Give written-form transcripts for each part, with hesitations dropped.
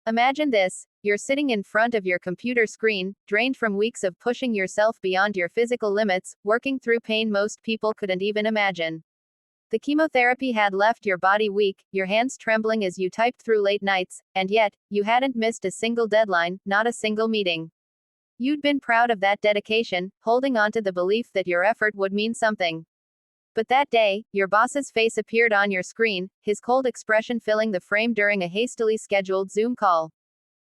Imagine this: you're sitting in front of your computer screen, drained from weeks of pushing yourself beyond your physical limits, working through pain most people couldn't even imagine. The chemotherapy had left your body weak, your hands trembling as you typed through late nights, and yet, you hadn't missed a single deadline, not a single meeting. You'd been proud of that dedication, holding on to the belief that your effort would mean something. But that day, your boss's face appeared on your screen, his cold expression filling the frame during a hastily scheduled Zoom call.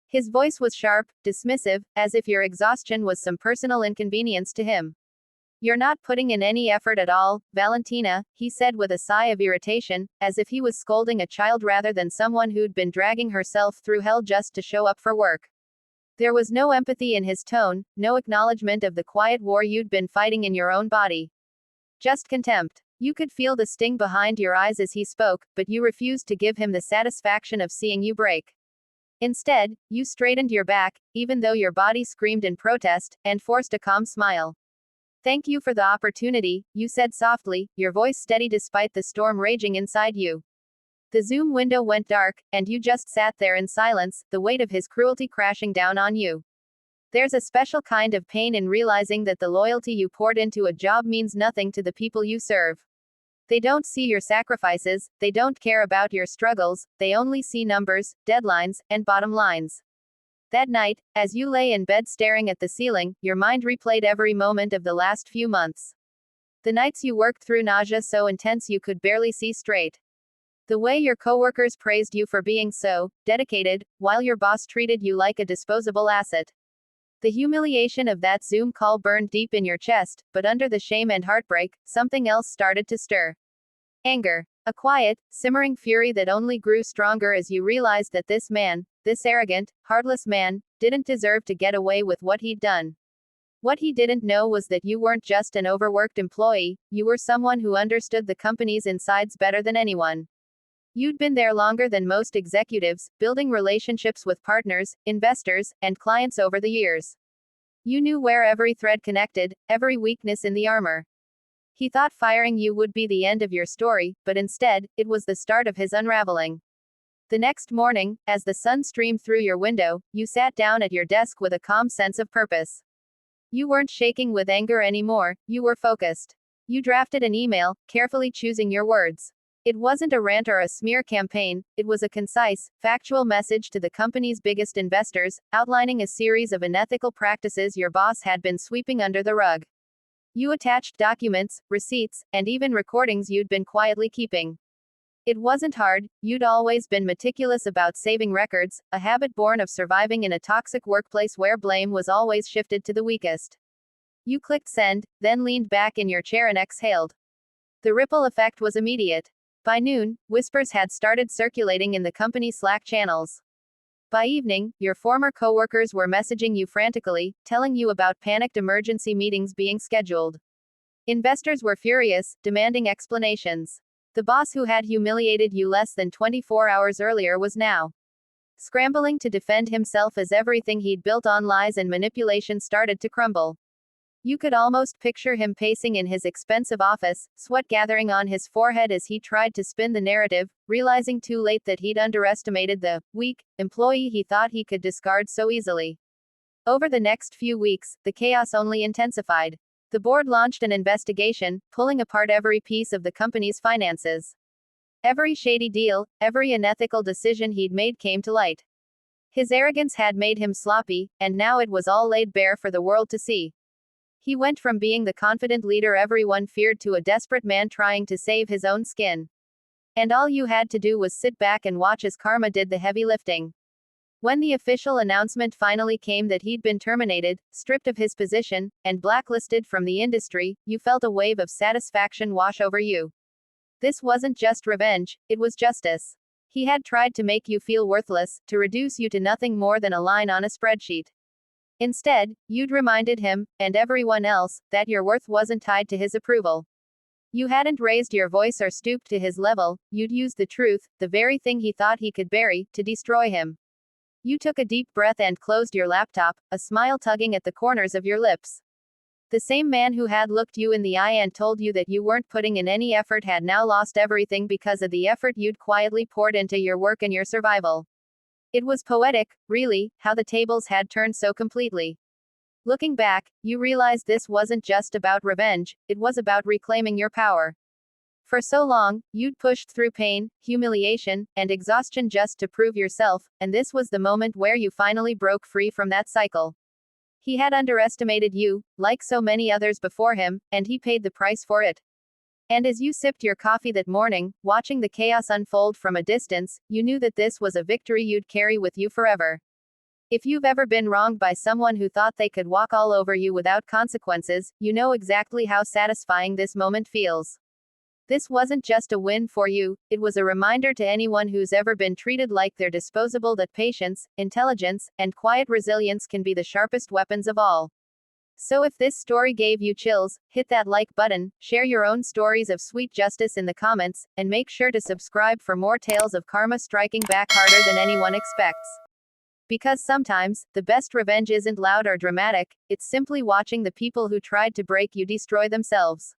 His voice was sharp, dismissive, as if your exhaustion was some personal inconvenience to him. "You're not putting in any effort at all, Valentina," he said with a sigh of irritation, as if he was scolding a child rather than someone who'd been dragging herself through hell just to show up for work. There was no empathy in his tone, no acknowledgement of the quiet war you'd been fighting in your own body. Just contempt. You could feel the sting behind your eyes as he spoke, but you refused to give him the satisfaction of seeing you break. Instead, you straightened your back, even though your body screamed in protest, and forced a calm smile. "Thank you for the opportunity," you said softly, your voice steady despite the storm raging inside you. The Zoom window went dark, and you just sat there in silence, the weight of his cruelty crashing down on you. There's a special kind of pain in realizing that the loyalty you poured into a job means nothing to the people you serve. They don't see your sacrifices, they don't care about your struggles, they only see numbers, deadlines, and bottom lines. That night, as you lay in bed staring at the ceiling, your mind replayed every moment of the last few months. The nights you worked through nausea so intense you could barely see straight. The way your coworkers praised you for being so dedicated, while your boss treated you like a disposable asset. The humiliation of that Zoom call burned deep in your chest, but under the shame and heartbreak, something else started to stir. Anger. A quiet, simmering fury that only grew stronger as you realized that this man, this arrogant, heartless man, didn't deserve to get away with what he'd done. What he didn't know was that you weren't just an overworked employee, you were someone who understood the company's insides better than anyone. You'd been there longer than most executives, building relationships with partners, investors, and clients over the years. You knew where every thread connected, every weakness in the armor. He thought firing you would be the end of your story, but instead, it was the start of his unraveling. The next morning, as the sun streamed through your window, you sat down at your desk with a calm sense of purpose. You weren't shaking with anger anymore, you were focused. You drafted an email, carefully choosing your words. It wasn't a rant or a smear campaign, it was a concise, factual message to the company's biggest investors, outlining a series of unethical practices your boss had been sweeping under the rug. You attached documents, receipts, and even recordings you'd been quietly keeping. It wasn't hard, you'd always been meticulous about saving records, a habit born of surviving in a toxic workplace where blame was always shifted to the weakest. You clicked send, then leaned back in your chair and exhaled. The ripple effect was immediate. By noon, whispers had started circulating in the company Slack channels. By evening, your former coworkers were messaging you frantically, telling you about panicked emergency meetings being scheduled. Investors were furious, demanding explanations. The boss who had humiliated you less than 24 hours earlier was now scrambling to defend himself as everything he'd built on lies and manipulation started to crumble. You could almost picture him pacing in his expensive office, sweat gathering on his forehead as he tried to spin the narrative, realizing too late that he'd underestimated the weak employee he thought he could discard so easily. Over the next few weeks, the chaos only intensified. The board launched an investigation, pulling apart every piece of the company's finances. Every shady deal, every unethical decision he'd made came to light. His arrogance had made him sloppy, and now it was all laid bare for the world to see. He went from being the confident leader everyone feared to a desperate man trying to save his own skin. And all you had to do was sit back and watch as karma did the heavy lifting. When the official announcement finally came that he'd been terminated, stripped of his position, and blacklisted from the industry, you felt a wave of satisfaction wash over you. This wasn't just revenge, it was justice. He had tried to make you feel worthless, to reduce you to nothing more than a line on a spreadsheet. Instead, you'd reminded him, and everyone else, that your worth wasn't tied to his approval. You hadn't raised your voice or stooped to his level, you'd used the truth, the very thing he thought he could bury, to destroy him. You took a deep breath and closed your laptop, a smile tugging at the corners of your lips. The same man who had looked you in the eye and told you that you weren't putting in any effort had now lost everything because of the effort you'd quietly poured into your work and your survival. It was poetic, really, how the tables had turned so completely. Looking back, you realized this wasn't just about revenge, it was about reclaiming your power. For so long, you'd pushed through pain, humiliation, and exhaustion just to prove yourself, and this was the moment where you finally broke free from that cycle. He had underestimated you, like so many others before him, and he paid the price for it. And as you sipped your coffee that morning, watching the chaos unfold from a distance, you knew that this was a victory you'd carry with you forever. If you've ever been wronged by someone who thought they could walk all over you without consequences, you know exactly how satisfying this moment feels. This wasn't just a win for you, it was a reminder to anyone who's ever been treated like they're disposable that patience, intelligence, and quiet resilience can be the sharpest weapons of all. So if this story gave you chills, hit that like button, share your own stories of sweet justice in the comments, and make sure to subscribe for more tales of karma striking back harder than anyone expects. Because sometimes, the best revenge isn't loud or dramatic, it's simply watching the people who tried to break you destroy themselves.